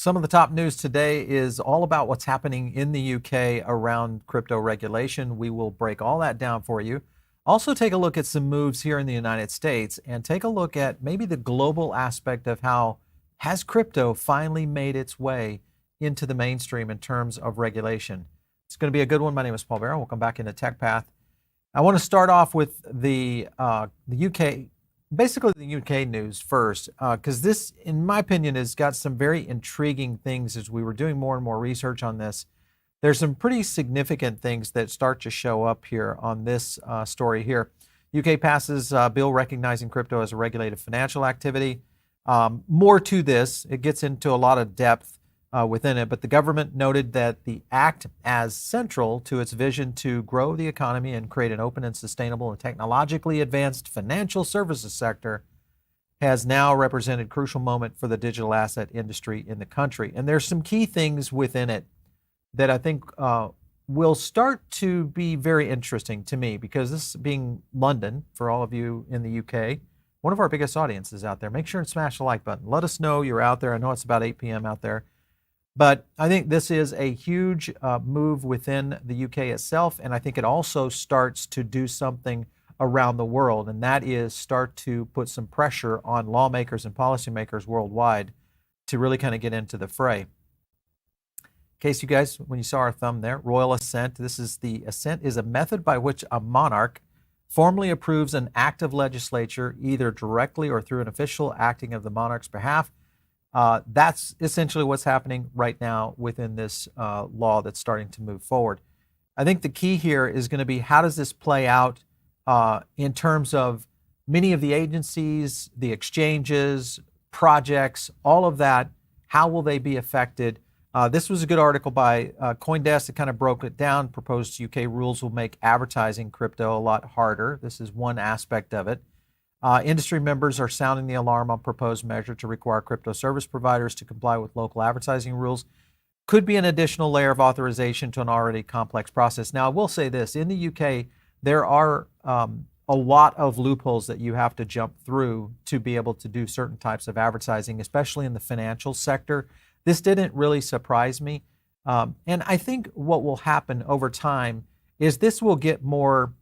Some of the top news today is all about what's happening in the UK around crypto regulation. We will break all that down for you. Also, take a look at some moves here in the United States and take a look at maybe the global aspect of how has crypto finally made its way into the mainstream in terms of regulation. It's going to be a good one. My name is Paul Barron. Welcome back into Tech Path. I want to start off with the UK. Basically, the UK news first, because this, in my opinion, has got some very intriguing things as we were doing more and more research on this. There's some pretty significant things that start to show up here on this story here. UK passes a bill recognizing crypto as a regulated financial activity. More to this, it gets into a lot of depth within it, but the government noted that the act as central to its vision to grow the economy and create an open and sustainable and technologically advanced financial services sector has now represented a crucial moment for the digital asset industry in the country. And there's some key things within it that I think will start to be very interesting to me, because this being London, for all of you in the UK, one of our biggest audiences out there. Make sure and smash the like button. Let us know you're out there. I know it's about 8 p.m. out there. But I think this is a huge move within the UK itself, and I think it also starts to do something around the world, and that is start to put some pressure on lawmakers and policymakers worldwide to really kind of get into the fray. In case you guys, when you saw our thumb there, Royal Assent, Assent is a method by which a monarch formally approves an act of legislature, either directly or through an official acting of the monarch's behalf. That's essentially what's happening right now within this law that's starting to move forward. I think the key here is going to be, how does this play out in terms of many of the agencies, the exchanges, projects, all of that? How will they be affected? This was a good article by CoinDesk that kind of broke it down. Proposed UK rules will make advertising crypto a lot harder. This is one aspect of it. Industry members are sounding the alarm on proposed measure to require crypto service providers to comply with local advertising rules. Could be an additional layer of authorization to an already complex process. Now, I will say this, in the UK, there are a lot of loopholes that you have to jump through to be able to do certain types of advertising, especially in the financial sector. This didn't really surprise me. And I think what will happen over time is this will get more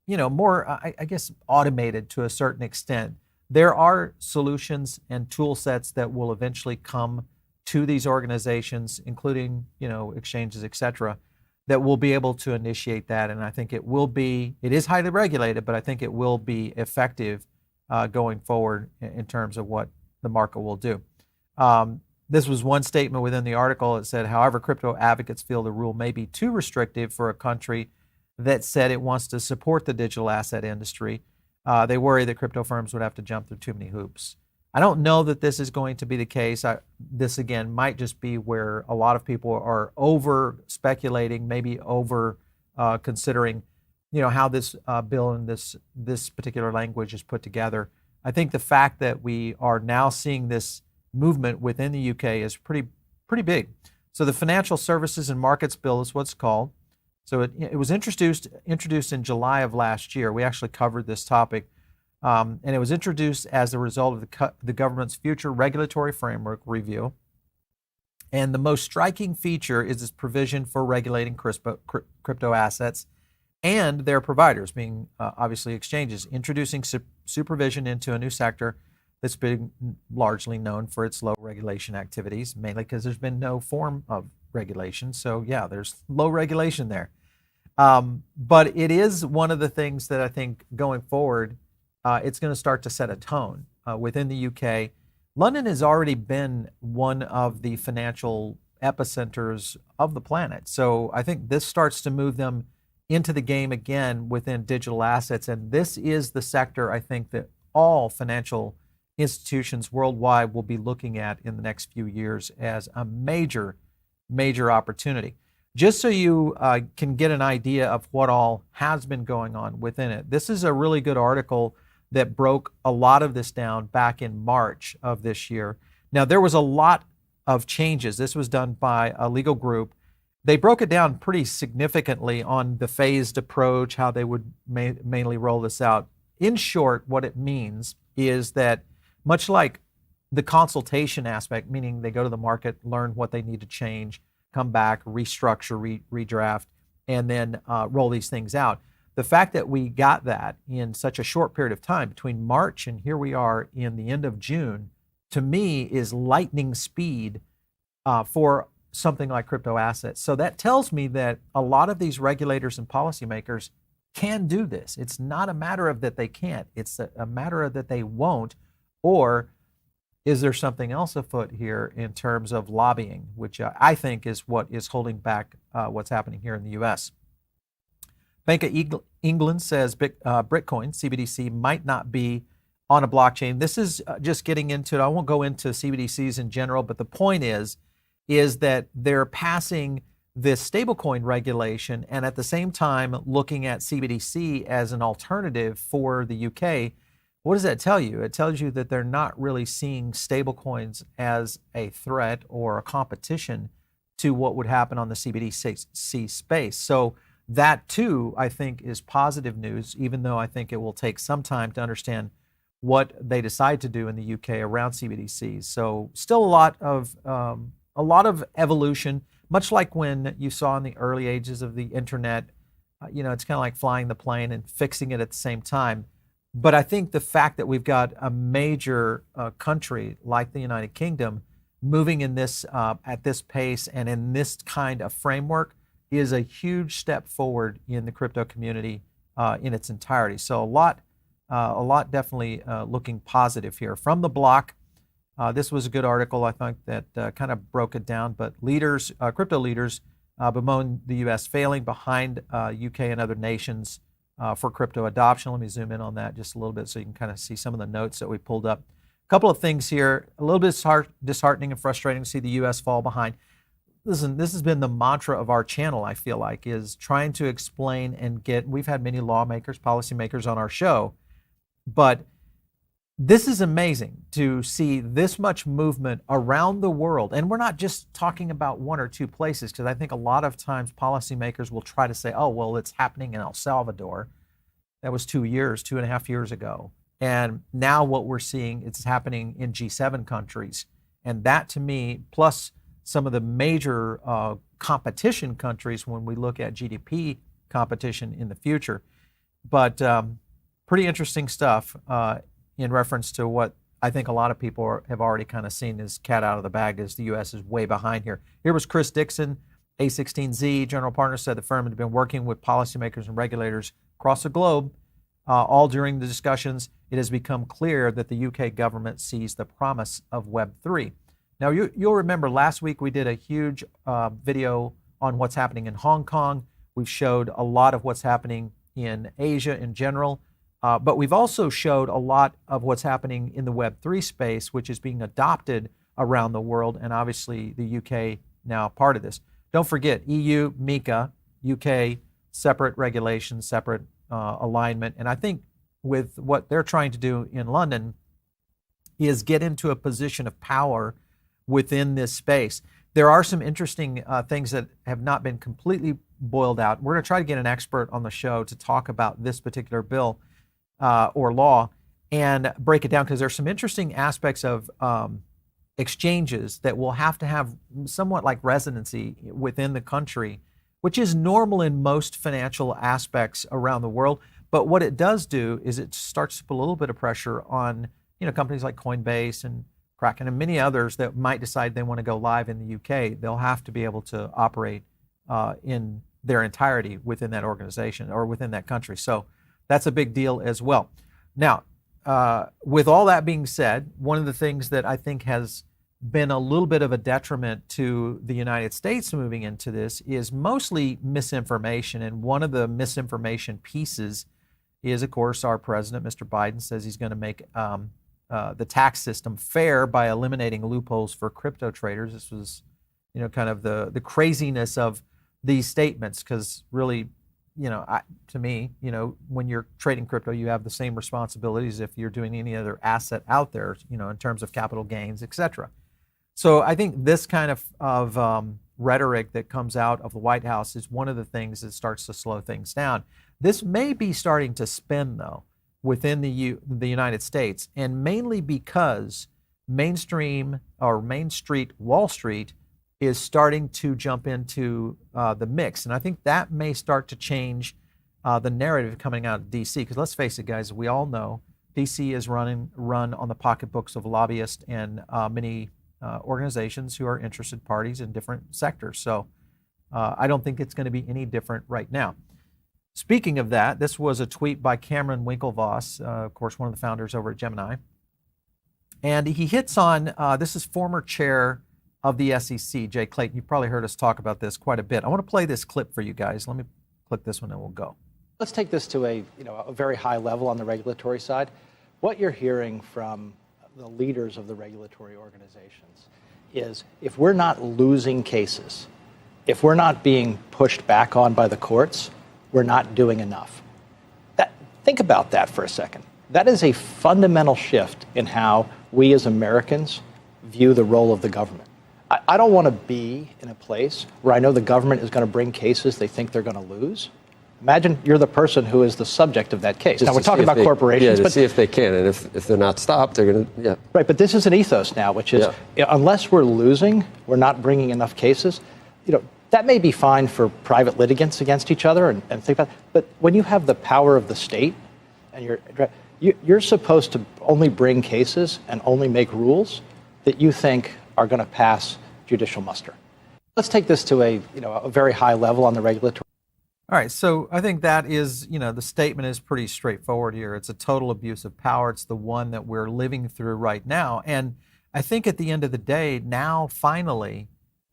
I guess, automated to a certain extent. There are solutions and tool sets that will eventually come to these organizations, including, exchanges, etc., that will be able to initiate that. And I think it is highly regulated, but I think it will be effective going forward in terms of what the market will do. This was one statement within the article. It said, however, crypto advocates feel the rule may be too restrictive for a country that said it wants to support the digital asset industry. They worry that crypto firms would have to jump through too many hoops. I don't know that this is going to be the case. This, again, might just be where a lot of people are over speculating, maybe over considering, how this bill and this particular language is put together. I think the fact that we are now seeing this movement within the UK is pretty big. So the Financial Services and Markets Bill is what's called. So it was introduced in July of last year. We actually covered this topic, and it was introduced as a result of the government's future regulatory framework review. And the most striking feature is its provision for regulating crypto assets and their providers, being obviously exchanges, introducing supervision into a new sector that's been largely known for its low regulation activities, mainly because there's been no form of regulation. So yeah, there's low regulation there. But it is one of the things that I think going forward, it's going to start to set a tone within the UK. London has already been one of the financial epicenters of the planet. So I think this starts to move them into the game again within digital assets. And this is the sector I think that all financial institutions worldwide will be looking at in the next few years as a major opportunity. Just so you can get an idea of what all has been going on within it. This is a really good article that broke a lot of this down back in March of this year. Now, there was a lot of changes. This was done by a legal group. They broke it down pretty significantly on the phased approach, how they would mainly roll this out. In short, what it means is that much like the consultation aspect, meaning they go to the market, learn what they need to change, come back, restructure, redraft, and then roll these things out. The fact that we got that in such a short period of time between March and here we are in the end of June, to me is lightning speed for something like crypto assets. So that tells me that a lot of these regulators and policymakers can do this. It's not a matter of that they can't, it's a matter of that they won't. Or is there something else afoot here in terms of lobbying, which I think is what is holding back what's happening here in the US? Bank of England says Bitcoin, CBDC, might not be on a blockchain. This is just getting into it. I won't go into CBDCs in general, but the point is that they're passing this stablecoin regulation and at the same time looking at CBDC as an alternative for the UK. What does that tell you? It tells you that they're not really seeing stablecoins as a threat or a competition to what would happen on the CBDC space. So that too, I think, is positive news, even though I think it will take some time to understand what they decide to do in the UK around CBDCs. So still a lot of evolution, much like when you saw in the early ages of the internet. It's kind of like flying the plane and fixing it at the same time. But I think the fact that we've got a major country like the United Kingdom moving in this at this pace and in this kind of framework is a huge step forward in the crypto community in its entirety. So a lot definitely looking positive here. From the block, this was a good article, I think, that kind of broke it down. But crypto leaders bemoan the U.S. failing behind UK and other nations for crypto adoption. Let me zoom in on that just a little bit so you can kind of see some of the notes that we pulled up. A couple of things here, a little bit disheartening and frustrating to see the U.S. fall behind. Listen, this has been the mantra of our channel, I feel like, is trying to explain and we've had many lawmakers, policymakers on our show, but this is amazing to see this much movement around the world. And we're not just talking about one or two places, because I think a lot of times policymakers will try to say, oh, well, it's happening in El Salvador. That was 2.5 years ago. And now what we're seeing, it's happening in G7 countries. And that to me, plus some of the major competition countries when we look at GDP competition in the future. But pretty interesting stuff in reference to what I think a lot of people have already kind of seen as cat out of the bag, as the U.S. is way behind here. Here was Chris Dixon, A16Z, general partner, said the firm had been working with policymakers and regulators across the globe. All during the discussions, it has become clear that the UK government sees the promise of Web3. Now, you'll remember last week we did a huge video on what's happening in Hong Kong. We've showed a lot of what's happening in Asia in general, but we've also showed a lot of what's happening in the Web3 space, which is being adopted around the world, and obviously the UK now part of this. Don't forget, EU, MiCA, UK, separate regulations, separate alignment, and I think with what they're trying to do in London is get into a position of power within this space. There are some interesting things that have not been completely boiled out. We're going to try to get an expert on the show to talk about this particular bill or law and break it down, because there's some interesting aspects of exchanges that will have to have somewhat like residency within the country, which is normal in most financial aspects around the world. But what it does do is it starts to put a little bit of pressure on companies like Coinbase and Kraken and many others that might decide they want to go live in the UK. They'll have to be able to operate in their entirety within that organization or within that country. So that's a big deal as well. Now, with all that being said, one of the things that I think has been a little bit of a detriment to the United States moving into this is mostly misinformation. And one of the misinformation pieces is, of course, our president, Mr. Biden, says he's going to make the tax system fair by eliminating loopholes for crypto traders. This was, kind of the craziness of these statements, because really, to me, when you're trading crypto, you have the same responsibilities if you're doing any other asset out there, in terms of capital gains, etc. So I think this kind of rhetoric that comes out of the White House is one of the things that starts to slow things down. This may be starting to spin, though, within the United States, and mainly because mainstream or Main Street, Wall Street is starting to jump into the mix. And I think that may start to change the narrative coming out of DC. Because let's face it, guys, we all know DC is run on the pocketbooks of lobbyists and many organizations who are interested parties in different sectors. So I don't think it's going to be any different right now. Speaking of that, this was a tweet by Cameron Winklevoss, of course, one of the founders over at Gemini. And he hits on, this is former chair of the SEC, Jay Clayton. You've probably heard us talk about this quite a bit. I want to play this clip for you guys. Let me click this one and we'll go. Let's take this to a very high level on the regulatory side. What you're hearing from the leaders of the regulatory organizations is if we're not losing cases, if we're not being pushed back on by the courts, we're not doing enough. Think about that for a second. That is a fundamental shift in how we as Americans view the role of the government. I don't want to be in a place where I know the government is going to bring cases they think they're going to lose. Imagine you're the person who is the subject of that case. Now, we're talking about corporations. Yeah, to see if they can. And if they're not stopped, they're going to, yeah. Right, but this is an ethos now, which is unless we're losing, we're not bringing enough cases. That may be fine for private litigants against each other and think about it. But when you have the power of the state and you're supposed to only bring cases and only make rules that you think are going to pass judicial muster. Let's take this to a very high level on the regulatory. All right, so I think that is, the statement is pretty straightforward here. It's a total abuse of power. It's the one that we're living through right now. And I think at the end of the day, now finally,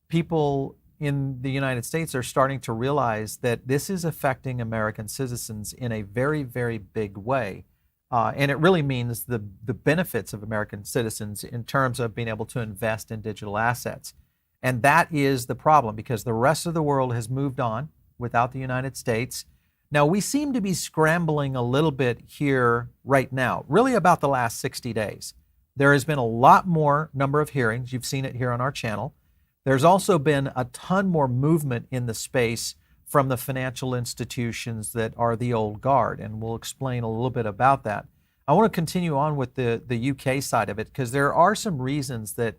people in the United States are starting to realize that this is affecting American citizens in a very, very big way. And it really means the benefits of American citizens in terms of being able to invest in digital assets. And that is the problem because the rest of the world has moved on without the United States. Now, we seem to be scrambling a little bit here right now, really about the last 60 days. There has been a lot more number of hearings. You've seen it here on our channel. There's also been a ton more movement in the space from the financial institutions that are the old guard, and we'll explain a little bit about that. I want to continue on with the UK side of it because there are some reasons that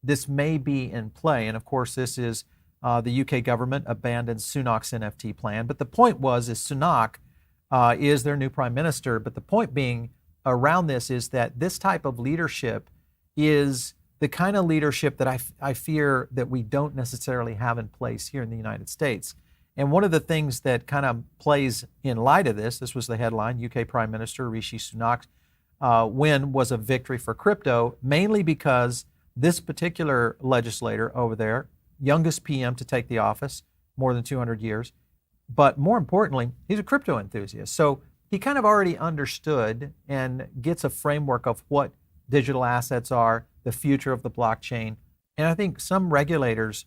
this may be in play, and of course this is the UK government abandoned Sunak's NFT plan, but the point is Sunak is their new prime minister, but the point being around this is that this type of leadership is the kind of leadership that I fear that we don't necessarily have in place here in the United States. And one of the things that kind of plays in light of this was the headline, UK Prime Minister Rishi Sunak's win was a victory for crypto, mainly because this particular legislator over there, youngest PM to take the office, more than 200 years, but more importantly, he's a crypto enthusiast. So he kind of already understood and gets a framework of what digital assets are, the future of the blockchain. And I think some regulators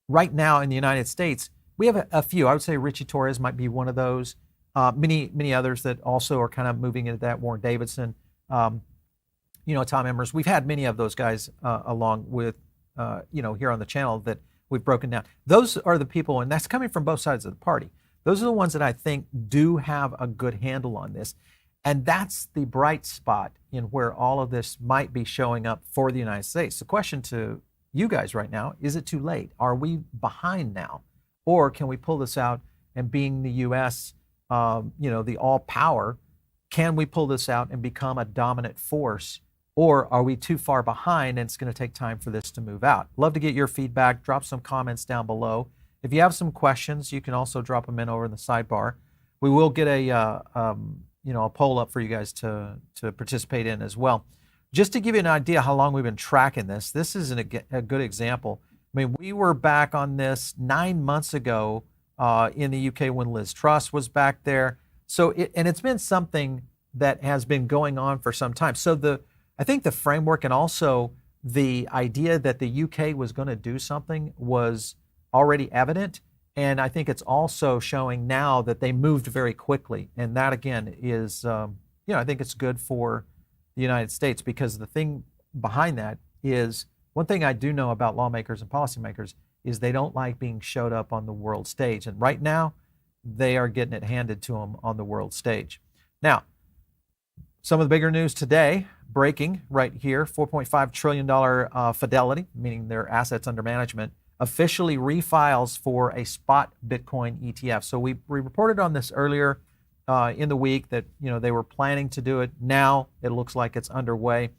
right now in the United States, we have a few. I would say Richie Torres might be one of those. Many others that also are kind of moving into that. Warren Davidson, Tom Emmers. We've had many of those guys along with, here on the channel that we've broken down. Those are the people, and that's coming from both sides of the party. Those are the ones that I think do have a good handle on this. And that's the bright spot in where all of this might be showing up for the United States. The question to you guys right now, is it too late? Are we behind now? Or can we pull this out and being the U.S., the all power, can we pull this out and become a dominant force? Or are we too far behind and it's going to take time for this to move out? Love to get your feedback. Drop some comments down below. If you have some questions, you can also drop them in over in the sidebar. We will get a poll up for you guys to participate in as well. Just to give you an idea how long we've been tracking this, this is a good example. I mean, we were back on this 9 months ago in the UK when Liz Truss was back there. So, it's been something that has been going on for some time. So I think the framework and also the idea that the UK was going to do something was already evident. And I think it's also showing now that they moved very quickly. And that, again, is, I think it's good for the United States because the thing behind that is, one thing I do know about lawmakers and policymakers is they don't like being showed up on the world stage. And right now, they are getting it handed to them on the world stage. Now, some of the bigger news today, breaking right here. $4.5 trillion Fidelity, meaning their assets under management, officially refiles for a spot Bitcoin ETF. So we reported on this earlier in the week that they were planning to do it. Now it looks like it's underway.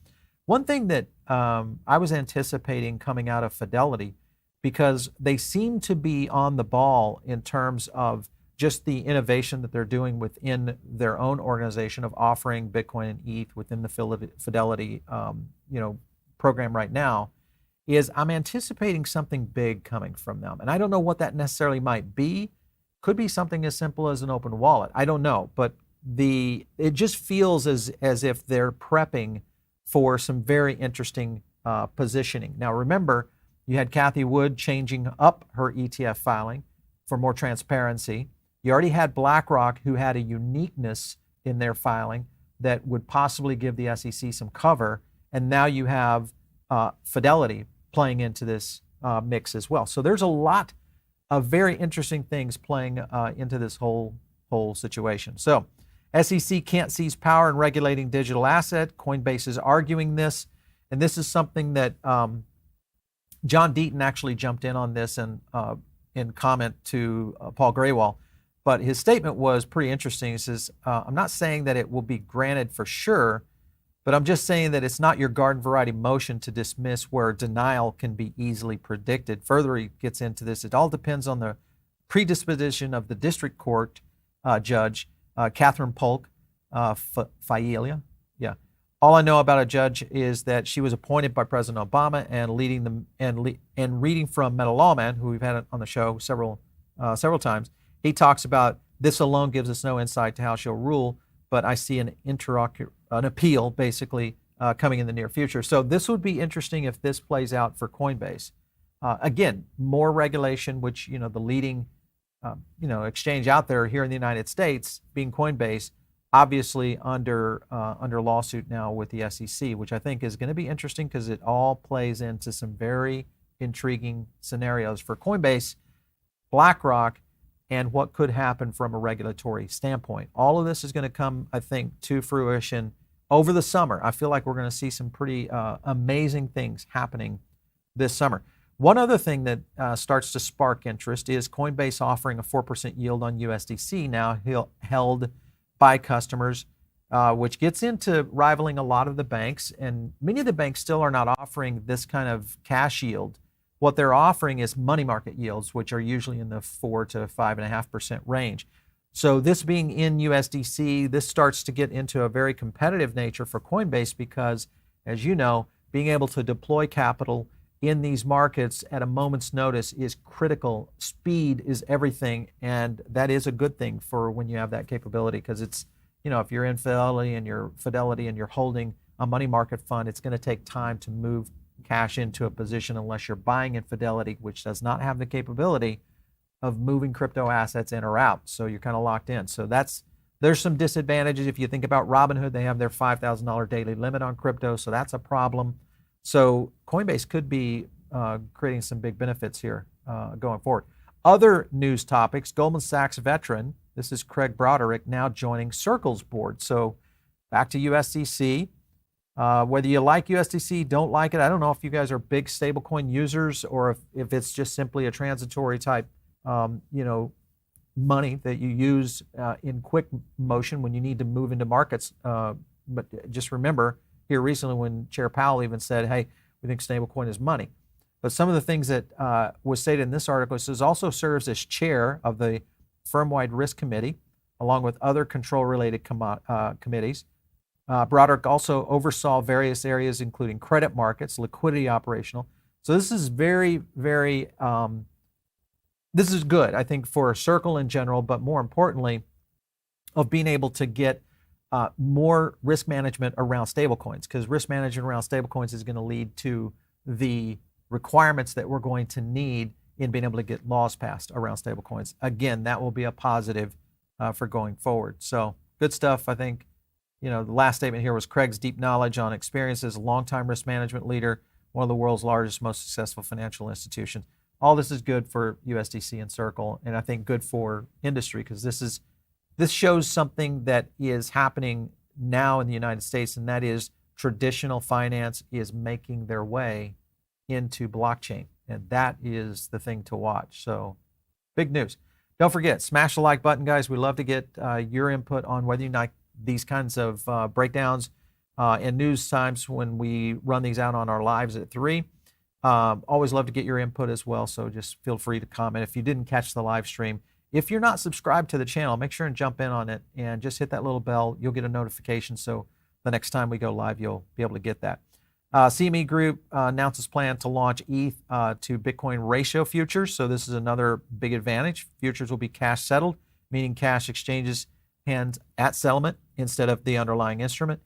One thing that I was anticipating coming out of Fidelity, because they seem to be on the ball in terms of just the innovation that they're doing within their own organization of offering Bitcoin and ETH within the Fidelity program right now, is I'm anticipating something big coming from them. And I don't know what that necessarily might be. Could be something as simple as an open wallet. I don't know, but it just feels as if they're prepping for some very interesting positioning. Now remember, you had Cathie Wood changing up her ETF filing for more transparency. You already had BlackRock, who had a uniqueness in their filing that would possibly give the SEC some cover. And now you have Fidelity playing into this mix as well. So there's a lot of very interesting things playing into this whole situation. So SEC can't seize power in regulating digital asset. Coinbase is arguing this. And this is something that John Deaton actually jumped in on this and in comment to Paul Graywall. But his statement was pretty interesting. He says, I'm not saying that it will be granted for sure, but I'm just saying that it's not your garden variety motion to dismiss where denial can be easily predicted. Further, he gets into this. It all depends on the predisposition of the district court judge, Catherine Polk Failla. Yeah. All I know about a judge is that she was appointed by President Obama and reading from Meta Lawman, who we've had on the show several times. He talks about this alone gives us no insight to how she'll rule, but I see an appeal basically coming in the near future. So this would be interesting if this plays out for Coinbase. Again, more regulation, which the leading exchange out there here in the United States, being Coinbase, obviously under lawsuit now with the SEC, which I think is going to be interesting because it all plays into some very intriguing scenarios for Coinbase, BlackRock, and what could happen from a regulatory standpoint. All of this is going to come, I think, to fruition over the summer. I feel like we're going to see some pretty amazing things happening this summer. One other thing that starts to spark interest is Coinbase offering a 4% yield on USDC now held by customers, which gets into rivaling a lot of the banks. And many of the banks still are not offering this kind of cash yield. What they're offering is money market yields, which are usually in the 4 to 5.5% range. So this being in USDC, this starts to get into a very competitive nature for Coinbase because, as you know, being able to deploy capital in these markets at a moment's notice is critical. Speed is everything, and that is a good thing for when you have that capability because it's, if you're in Fidelity and you're holding a money market fund, it's going to take time to move cash into a position unless you're buying in Fidelity, which does not have the capability of moving crypto assets in or out. So you're kind of locked in. So there's some disadvantages. If you think about Robinhood, they have their $5,000 daily limit on crypto, so that's a problem. So Coinbase could be creating some big benefits here going forward. Other news topics, Goldman Sachs veteran, this is Craig Broderick, now joining Circle's board. So back to USDC. Whether you like USDC, don't like it, I don't know if you guys are big stablecoin users or if it's just simply a transitory type, money that you use in quick motion when you need to move into markets. But just remember here recently when Chair Powell even said, hey, we think stablecoin is money. But some of the things that was stated in this article, says also serves as chair of the firm-wide risk committee, along with other control-related committees. Broderick also oversaw various areas, including credit markets, liquidity operational. So this is very, very, this is good, I think, for Circle in general, but more importantly, of being able to get more risk management around stablecoins, because risk management around stablecoins is going to lead to the requirements that we're going to need in being able to get laws passed around stablecoins. Again, that will be a positive for going forward. So good stuff, I think. The last statement here was Craig's deep knowledge on experience as a longtime risk management leader, one of the world's largest, most successful financial institutions. All this is good for USDC and Circle, and I think good for industry because this shows something that is happening now in the United States, and that is traditional finance is making their way into blockchain. And that is the thing to watch. So big news. Don't forget, smash the like button, guys. We love to get your input on whether you like these kinds of breakdowns and news times when we run these out on our lives at 3. Always love to get your input as well. So just feel free to comment if you didn't catch the live stream. If you're not subscribed to the channel, make sure and jump in on it and just hit that little bell. You'll get a notification. So the next time we go live, you'll be able to get that. CME Group announces plan to launch ETH to Bitcoin ratio futures. So this is another big advantage. Futures will be cash settled, meaning cash exchanges hands at settlement instead of the underlying instrument.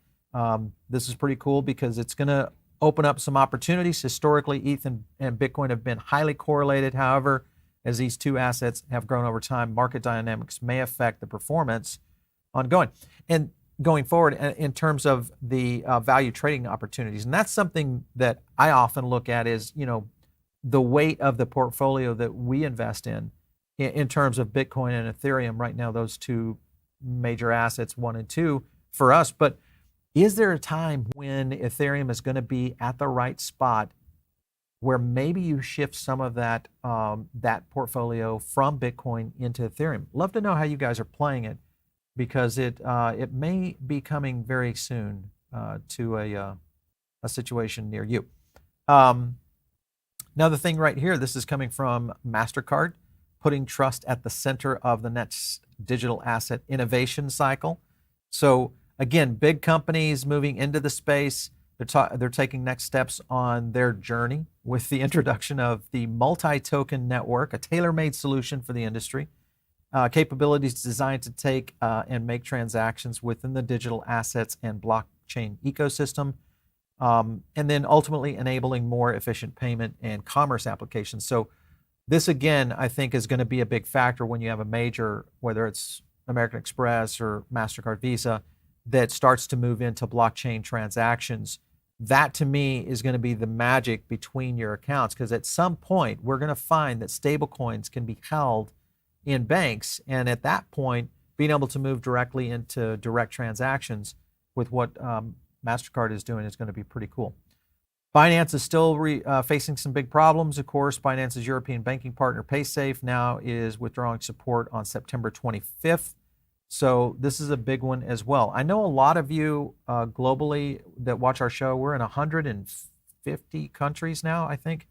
This is pretty cool because it's going to open up some opportunities. Historically, ETH and Bitcoin have been highly correlated. However, as these two assets have grown over time, market dynamics may affect the performance ongoing. And going forward in terms of the value trading opportunities. And that's something that I often look at is, the weight of the portfolio that we invest in terms of Bitcoin and Ethereum right now, those two major assets, 1 and 2 for us. But is there a time when Ethereum is going to be at the right spot where maybe you shift some of that that portfolio from Bitcoin into Ethereum? Love to know how you guys are playing it, because it may be coming very soon to a situation near you. Another thing right here, this is coming from MasterCard, putting trust at the center of the next digital asset innovation cycle. So again, big companies moving into the space, they're taking next steps on their journey with the introduction of the multi-token network, a tailor-made solution for the industry. Capabilities designed to take and make transactions within the digital assets and blockchain ecosystem, and then ultimately enabling more efficient payment and commerce applications. So this, again, I think is going to be a big factor when you have a major, whether it's American Express or MasterCard, Visa, that starts to move into blockchain transactions. That, to me, is going to be the magic between your accounts, because at some point, we're going to find that stablecoins can be held in banks, and at that point, being able to move directly into direct transactions with what MasterCard is doing is going to be pretty cool. Binance is still facing some big problems. Of course, Binance's European banking partner PaySafe now is withdrawing support on September 25th. So this is a big one as well. I know a lot of you globally that watch our show, we're in 150 countries now, I think.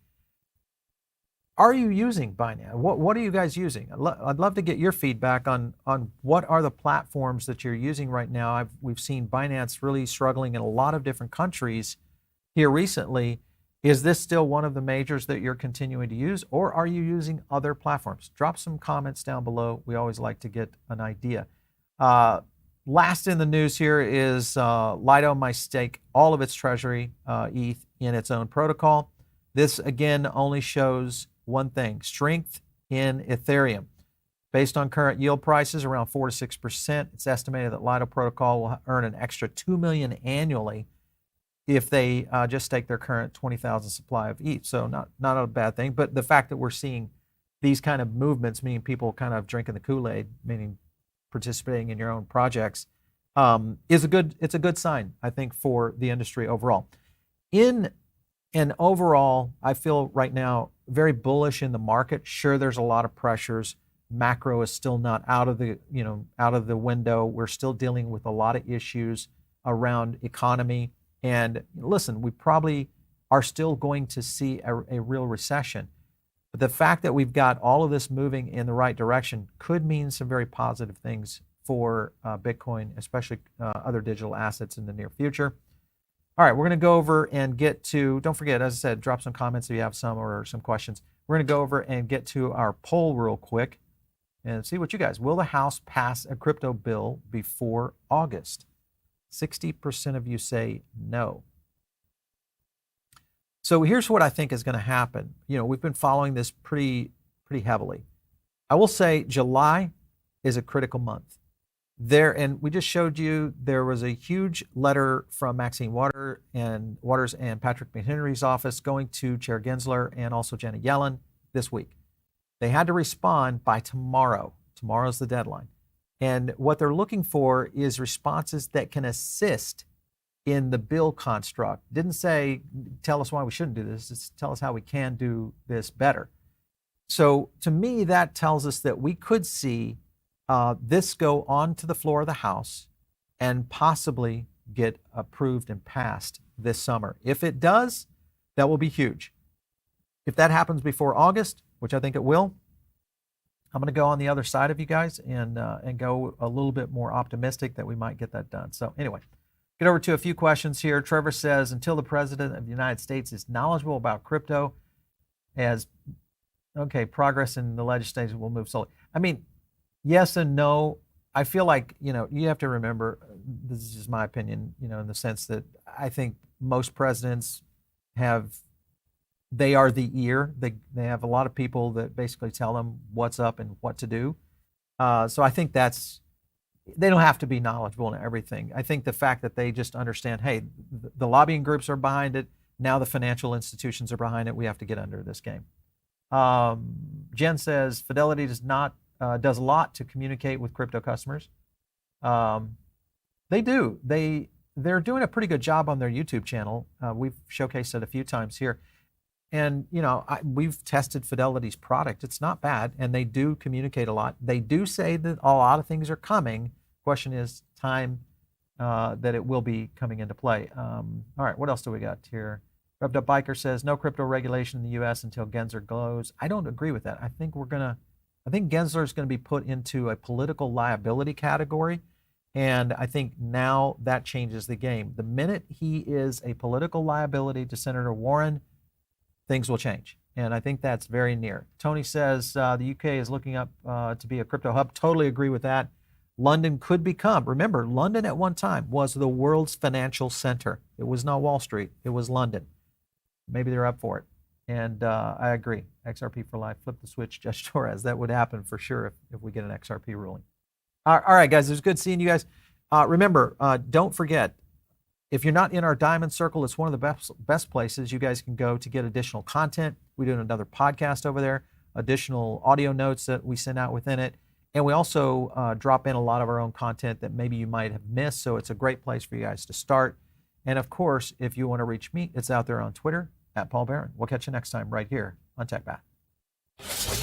Are you using Binance? What are you guys using? I'd love to get your feedback on what are the platforms that you're using right now. We've seen Binance really struggling in a lot of different countries here recently. Is this still one of the majors that you're continuing to use, or are you using other platforms? Drop some comments down below. We always like to get an idea. Last in the news here is Lido might stake all of its treasury, ETH, in its own protocol. This, again, only shows one thing: strength in Ethereum. Based on current yield prices, around 4 to 6%, it's estimated that Lido protocol will earn an extra $2 million annually if they just stake their current 20,000 supply of ETH. So not a bad thing. But the fact that we're seeing these kind of movements, meaning people kind of drinking the Kool-Aid, meaning participating in your own projects, it's a good sign, I think, for the industry overall. And overall, I feel right now very bullish in the market. Sure, there's a lot of pressures. Macro is still not out of the window. We're still dealing with a lot of issues around economy. And listen, we probably are still going to see a real recession. But the fact that we've got all of this moving in the right direction could mean some very positive things for Bitcoin, especially other digital assets in the near future. All right, we're going to go over and get to, don't forget, as I said, drop some comments if you have some or some questions. We're going to go over and get to our poll real quick and see what you guys, will the House pass a crypto bill before August? 60% of you say no. So here's what I think is going to happen. We've been following this pretty heavily. I will say July is a critical month. And we just showed you there was a huge letter from Maxine Waters and Patrick McHenry's office going to Chair Gensler and also Janet Yellen this week. They had to respond by tomorrow. Tomorrow's the deadline. And what they're looking for is responses that can assist in the bill construct. Didn't say, tell us why we shouldn't do this. Just tell us how we can do this better. So to me, that tells us that we could see this go on to the floor of the House and possibly get approved and passed this summer. If it does, that will be huge. If that happens before August, which I think it will, I'm going to go on the other side of you guys and go a little bit more optimistic that we might get that done. So anyway, get over to a few questions here. Trevor says, until the President of the United States is knowledgeable about crypto, progress in the legislation will move slowly. I mean, yes and no. I feel like, you have to remember, this is just my opinion, in the sense that I think most presidents they are the ear. They have a lot of people that basically tell them what's up and what to do. So I think they don't have to be knowledgeable in everything. I think the fact that they just understand, hey, the lobbying groups are behind it. Now the financial institutions are behind it. We have to get under this game. Jen says, Fidelity does a lot to communicate with crypto customers. They do. They're doing a pretty good job on their YouTube channel. We've showcased it a few times here. And, we've tested Fidelity's product. It's not bad, and they do communicate a lot. They do say that a lot of things are coming. Question is time that it will be coming into play. All right, what else do we got here? Revved Up Biker says, no crypto regulation in the U.S. until Gensler goes. I don't agree with that. I think Gensler is going to be put into a political liability category. And I think now that changes the game. The minute he is a political liability to Senator Warren, things will change. And I think that's very near. Tony says the UK is looking up to be a crypto hub. Totally agree with that. London could become, remember, London at one time was the world's financial center. It was not Wall Street. It was London. Maybe they're up for it. And I agree. XRP for life. Flip the switch, Judge Torres. That would happen for sure if we get an XRP ruling. All right, guys. It was good seeing you guys. Remember, don't forget, if you're not in our Diamond Circle, it's one of the best places you guys can go to get additional content. We do another podcast over there, additional audio notes that we send out within it. And we also drop in a lot of our own content that maybe you might have missed. So it's a great place for you guys to start. And of course, if you want to reach me, it's out there on Twitter, @Paul Barron. We'll catch you next time right here on TechBat.